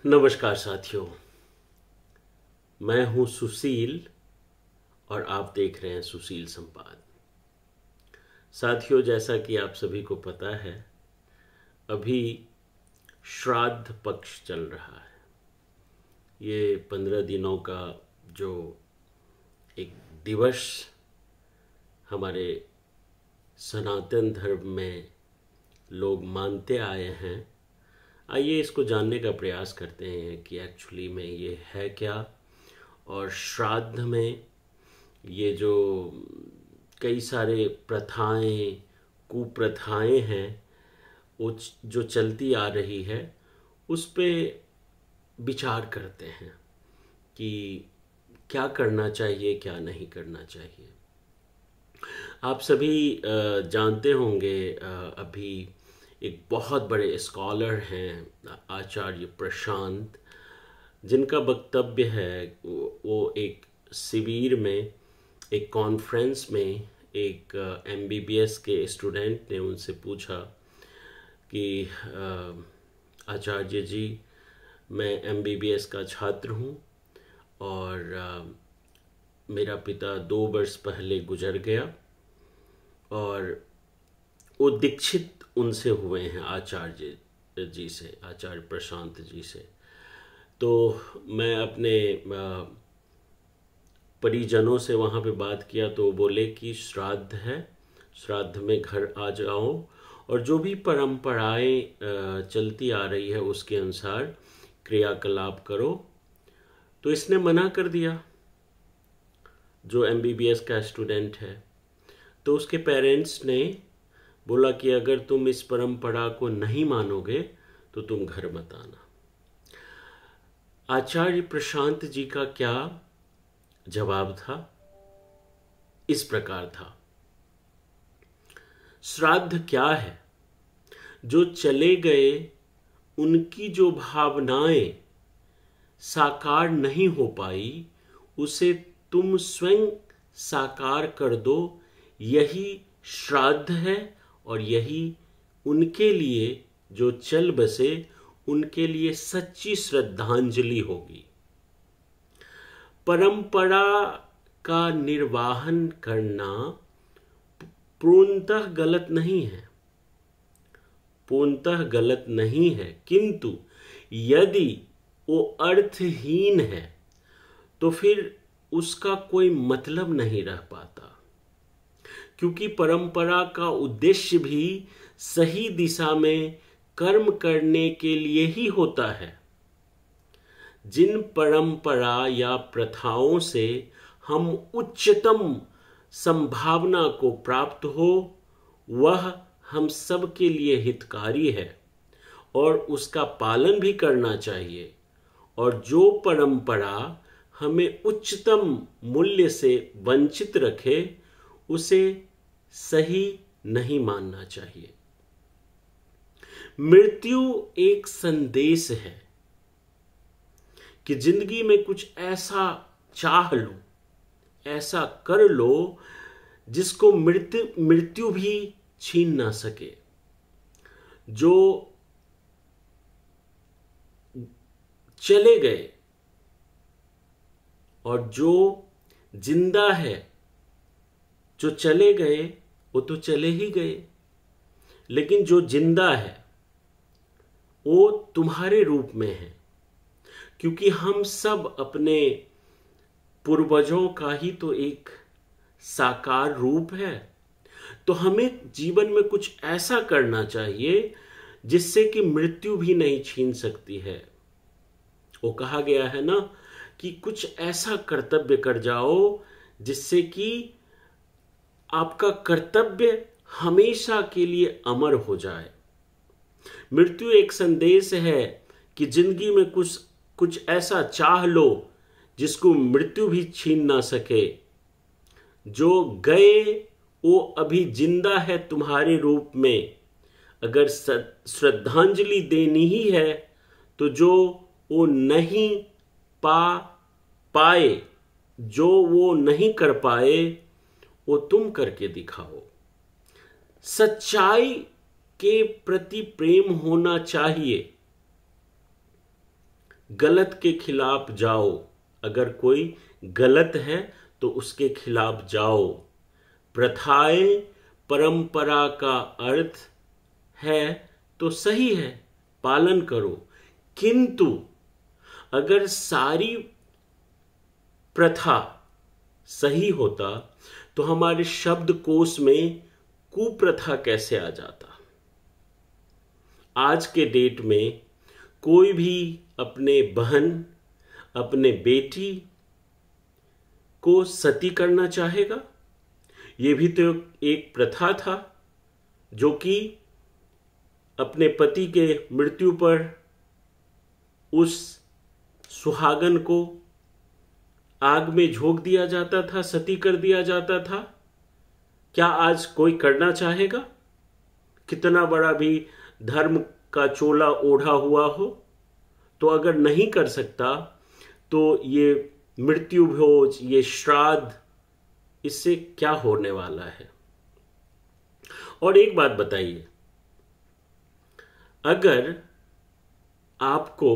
नमस्कार साथियों, मैं हूं सुशील और आप देख रहे हैं सुशील संवाद। साथियों, जैसा कि आप सभी को पता है, अभी श्राद्ध पक्ष चल रहा है। ये 15 दिनों का जो एक दिवस हमारे सनातन धर्म में लोग मानते आए हैं, आइए इसको जानने का प्रयास करते हैं कि एक्चुअली में ये है क्या। और श्राद्ध में ये जो कई सारे प्रथाएं, कुप्रथाएं हैं, वो जो चलती आ रही है, उस पे विचार करते हैं कि क्या करना चाहिए, क्या नहीं करना चाहिए। आप सभी जानते होंगे, अभी एक बहुत बड़े स्कॉलर हैं आचार्य प्रशांत, जिनका वक्तव्य है वो एक शिविर में, एक कॉन्फ्रेंस में एक एमबीबीएस के स्टूडेंट ने उनसे पूछा कि आचार्य जी, मैं एमबीबीएस का छात्र हूँ और मेरा पिता 2 वर्ष पहले गुजर गया और वो दीक्षित उनसे हुए हैं आचार्य जी से, आचार्य प्रशांत जी से। तो मैं अपने परिजनों से वहाँ पे बात किया तो बोले कि श्राद्ध है, श्राद्ध में घर आ जाओ और जो भी परंपराएं चलती आ रही है उसके अनुसार क्रियाकलाप करो। तो इसने मना कर दिया, जो एमबीबीएस का स्टूडेंट है। तो उसके पेरेंट्स ने बोला कि अगर तुम इस परंपरा को नहीं मानोगे तो तुम घर मत आना। आचार्य प्रशांत जी का क्या जवाब था? इस प्रकार था, श्राद्ध क्या है? जो चले गए उनकी जो भावनाएं साकार नहीं हो पाई, उसे तुम स्वयं साकार कर दो। यही श्राद्ध है और यही उनके लिए जो चल बसे, उनके लिए सच्ची श्रद्धांजलि होगी। परंपरा का निर्वाहन करना पूर्णतः गलत नहीं है, पूर्णतः गलत नहीं है, किंतु यदि वो अर्थहीन है तो फिर उसका कोई मतलब नहीं रह पाता। क्योंकि परंपरा का उद्देश्य भी सही दिशा में कर्म करने के लिए ही होता है। जिन परंपरा या प्रथाओं से हम उच्चतम संभावना को प्राप्त हो, वह हम सब के लिए हितकारी है और उसका पालन भी करना चाहिए। और जो परंपरा हमें उच्चतम मूल्य से वंचित रखे, उसे सही नहीं मानना चाहिए। मृत्यु एक संदेश है कि जिंदगी में कुछ ऐसा चाह लो, ऐसा कर लो जिसको मृत्यु भी छीन ना सके। जो चले गए और जो जिंदा है, जो चले गए वो तो चले ही गए, लेकिन जो जिंदा है वो तुम्हारे रूप में है। क्योंकि हम सब अपने पूर्वजों का ही तो एक साकार रूप है। तो हमें जीवन में कुछ ऐसा करना चाहिए जिससे कि मृत्यु भी नहीं छीन सकती है। वो कहा गया है ना कि कुछ ऐसा कर्तव्य कर जाओ जिससे कि आपका कर्तव्य हमेशा के लिए अमर हो जाए। मृत्यु एक संदेश है कि जिंदगी में कुछ ऐसा चाह लो जिसको मृत्यु भी छीन ना सके। जो गए वो अभी जिंदा है तुम्हारे रूप में। अगर श्रद्धांजलि देनी ही है तो जो वो नहीं पाए, जो वो नहीं कर पाए, वो तुम करके दिखाओ। सच्चाई के प्रति प्रेम होना चाहिए। गलत के खिलाफ जाओ। अगर कोई गलत है तो उसके खिलाफ जाओ। प्रथाएं परंपरा का अर्थ है तो सही है, पालन करो। किंतु अगर सारी प्रथा सही होता तो हमारे शब्दकोश में कुप्रथा कैसे आ जाता। आज के डेट में कोई भी अपने बहन, अपने बेटी को सती करना चाहेगा? ये भी तो एक प्रथा था, जो कि अपने पति के मृत्यु पर उस सुहागन को आग में झोंक दिया जाता था, सती कर दिया जाता था। क्या आज कोई करना चाहेगा? कितना बड़ा भी धर्म का चोला ओढ़ा हुआ हो, तो अगर नहीं कर सकता तो ये मृत्यु भोज, ये श्राद्ध, इससे क्या होने वाला है। और एक बात बताइए, अगर आपको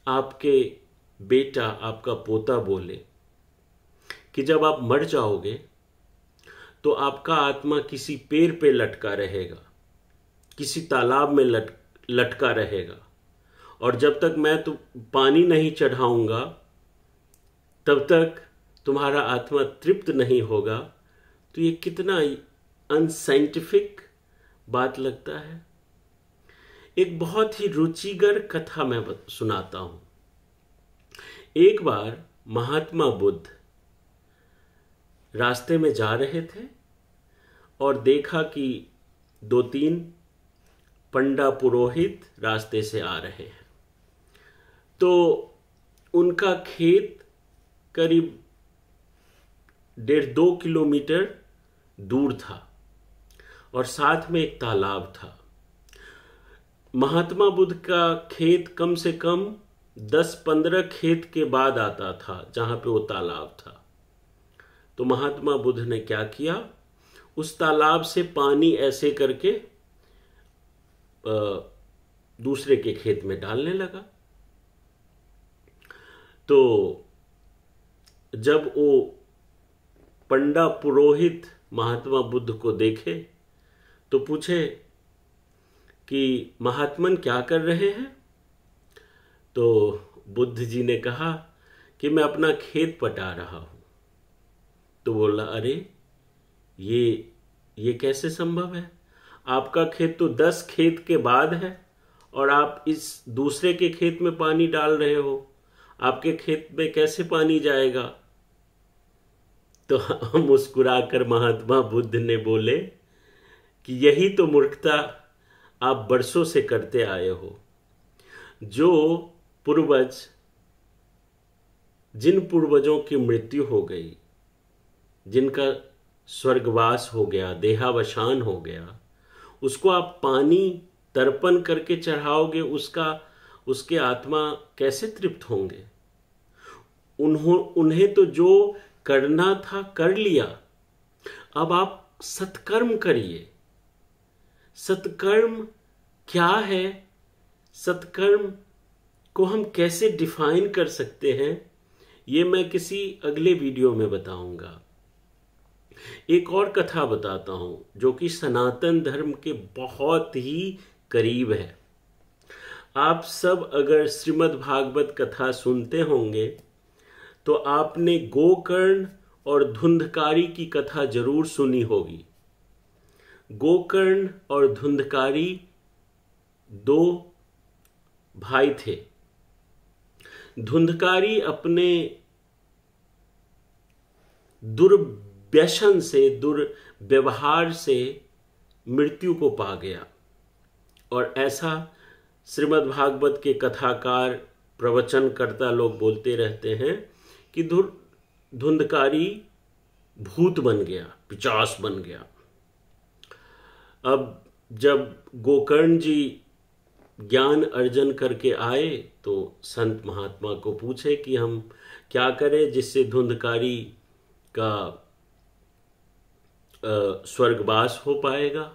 आपके बेटा, आपका पोता बोले कि जब आप मर जाओगे तो आपका आत्मा किसी पेड़ पे लटका रहेगा, किसी तालाब में लटका रहेगा, और जब तक मैं तो पानी नहीं चढ़ाऊंगा तब तक तुम्हारा आत्मा तृप्त नहीं होगा, तो ये कितना अनसाइंटिफिक बात लगता है। एक बहुत ही रुचिकर कथा मैं सुनाता हूं। एक बार महात्मा बुद्ध रास्ते में जा रहे थे और देखा कि 2-3 पंडा पुरोहित रास्ते से आ रहे हैं। तो उनका खेत करीब 1.5-2 किलोमीटर दूर था और साथ में एक तालाब था। महात्मा बुद्ध का खेत कम से कम 10-15 खेत के बाद आता था, जहां पे वो तालाब था। तो महात्मा बुद्ध ने क्या किया, उस तालाब से पानी ऐसे करके दूसरे के खेत में डालने लगा। तो जब वो पंडा पुरोहित महात्मा बुद्ध को देखे तो पूछे कि महात्मन क्या कर रहे हैं? तो बुद्ध जी ने कहा कि मैं अपना खेत पटा रहा हूं। तो बोला, अरे ये कैसे संभव है? आपका खेत तो 10 खेत के बाद है और आप इस दूसरे के खेत में पानी डाल रहे हो, आपके खेत में कैसे पानी जाएगा? तो मुस्कुराकर महात्मा बुद्ध ने बोले कि यही तो मूर्खता आप बरसों से करते आए हो। जो पूर्वज, जिन पूर्वजों की मृत्यु हो गई, जिनका स्वर्गवास हो गया, देहावसान हो गया, उसको आप पानी तर्पण करके चढ़ाओगे, उसके आत्मा कैसे तृप्त होंगे? उन्हें तो जो करना था कर लिया। अब आप सत्कर्म करिए। सत्कर्म क्या है? सत्कर्म को हम कैसे डिफाइन कर सकते हैं, ये मैं किसी अगले वीडियो में बताऊंगा। एक और कथा बताता हूं जो कि सनातन धर्म के बहुत ही करीब है। आप सब अगर श्रीमद् भागवत कथा सुनते होंगे तो आपने गोकर्ण और धुंधकारी की कथा जरूर सुनी होगी। गोकर्ण और धुंधकारी 2 भाई थे। धुंधकारी अपने दुर्व्यसन से, दुर्व्यवहार से मृत्यु को पा गया, और ऐसा श्रीमद् भागवत के कथाकार, प्रवचनकर्ता लोग बोलते रहते हैं कि धुंधकारी भूत बन गया, पिशाच बन गया। अब जब गोकर्ण जी ज्ञान अर्जन करके आए तो संत महात्मा को पूछे कि हम क्या करें जिससे धुंधकारी का स्वर्गवास हो पाएगा,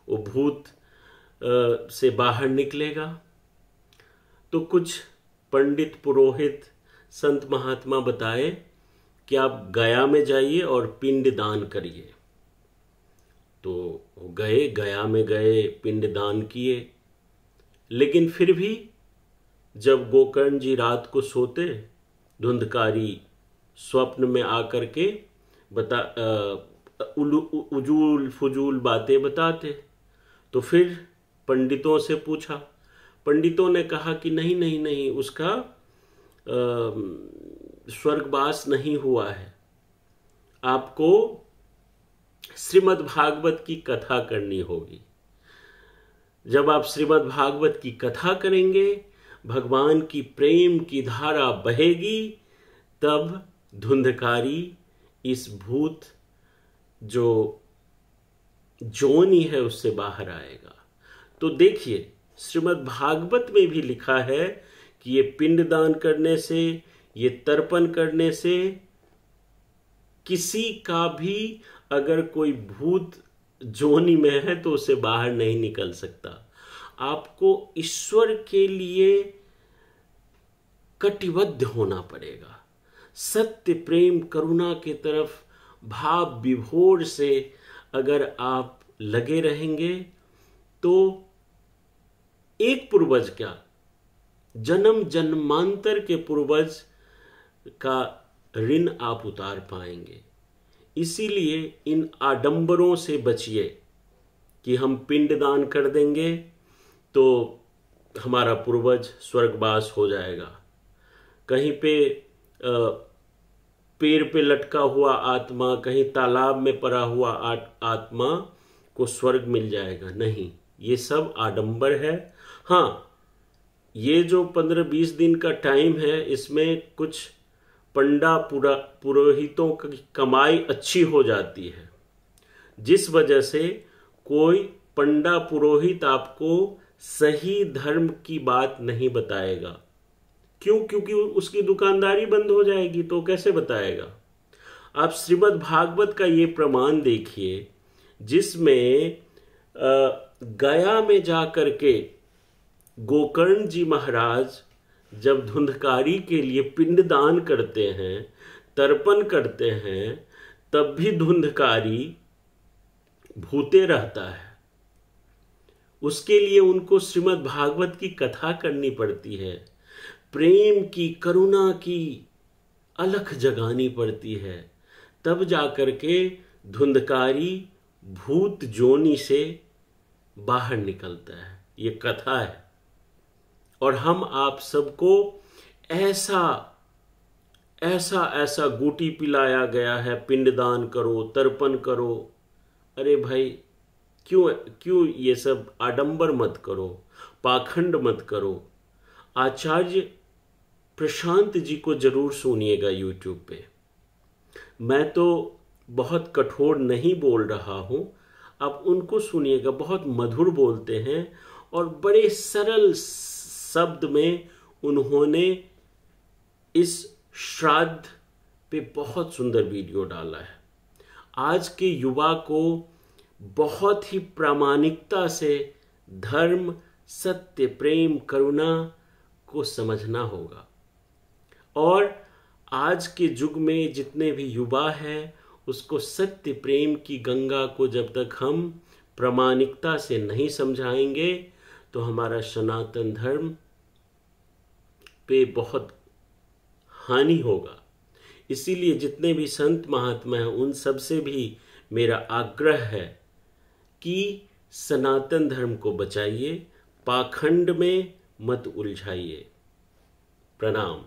वो भूत से बाहर निकलेगा। तो कुछ पंडित पुरोहित संत महात्मा बताए कि आप गया में जाइए और पिंड दान करिए। तो गया में गए, पिंड दान किए। लेकिन फिर भी जब गोकर्ण जी रात को सोते, धुंधकारी स्वप्न में आकर के उजूल फजूल बातें बताते। तो फिर पंडितों से पूछा। पंडितों ने कहा कि नहीं नहीं नहीं, उसका स्वर्गवास नहीं हुआ है, आपको श्रीमद् भागवत की कथा करनी होगी। जब आप श्रीमद् भागवत की कथा करेंगे, भगवान की प्रेम की धारा बहेगी, तब धुंधकारी इस भूत जो जोनी है उससे बाहर आएगा। तो देखिए, श्रीमद् भागवत में भी लिखा है कि ये पिंडदान करने से, ये तर्पण करने से किसी का भी अगर कोई भूत जोनी में है तो उसे बाहर नहीं निकल सकता। आपको ईश्वर के लिए कटिबद्ध होना पड़ेगा। सत्य प्रेम करुणा के तरफ भाव विभोर से अगर आप लगे रहेंगे तो एक पूर्वज क्या, जन्म जन्मांतर के पूर्वज का ऋण आप उतार पाएंगे। इसीलिए इन आडंबरों से बचिए कि हम पिंडदान कर देंगे तो हमारा पूर्वज स्वर्गवास हो जाएगा। कहीं पे पेड़ पे लटका हुआ आत्मा, कहीं तालाब में पड़ा हुआ आत्मा को स्वर्ग मिल जाएगा, नहीं, ये सब आडंबर है। हाँ, ये जो 15-20 दिन का टाइम है, इसमें कुछ पंडा पुरोहितों की कमाई अच्छी हो जाती है, जिस वजह से कोई पंडा पुरोहित आपको सही धर्म की बात नहीं बताएगा। क्यों? क्योंकि उसकी दुकानदारी बंद हो जाएगी, तो कैसे बताएगा। आप श्रीमद् भागवत का ये प्रमाण देखिए, जिसमें गया में जाकर के गोकर्ण जी महाराज जब धुंधकारी के लिए पिंडदान करते हैं, तर्पण करते हैं, तब भी धुंधकारी भूते रहता है। उसके लिए उनको श्रीमद् भागवत की कथा करनी पड़ती है, प्रेम की करुणा की अलख जगानी पड़ती है, तब जाकर के धुंधकारी भूत जोनी से बाहर निकलता है। ये कथा है। और हम आप सबको ऐसा ऐसा ऐसा गूटी पिलाया गया है, पिंडदान करो, तर्पण करो। अरे भाई, क्यों ये सब आडंबर मत करो, पाखंड मत करो। आचार्य प्रशांत जी को जरूर सुनिएगा यूट्यूब पे। मैं तो बहुत कठोर नहीं बोल रहा हूं, आप उनको सुनिएगा, बहुत मधुर बोलते हैं और बड़े सरल शब्द में उन्होंने इस श्राद्ध पे बहुत सुंदर वीडियो डाला है। आज के युवा को बहुत ही प्रामाणिकता से धर्म, सत्य, प्रेम, करुणा को समझना होगा। और आज के युग में जितने भी युवा हैं, उसको सत्य प्रेम की गंगा को जब तक हम प्रामाणिकता से नहीं समझाएंगे तो हमारा सनातन धर्म पे बहुत हानि होगा। इसीलिए जितने भी संत महात्मा हैं, उन सब से भी मेरा आग्रह है कि सनातन धर्म को बचाइए, पाखंड में मत उलझाइए। प्रणाम।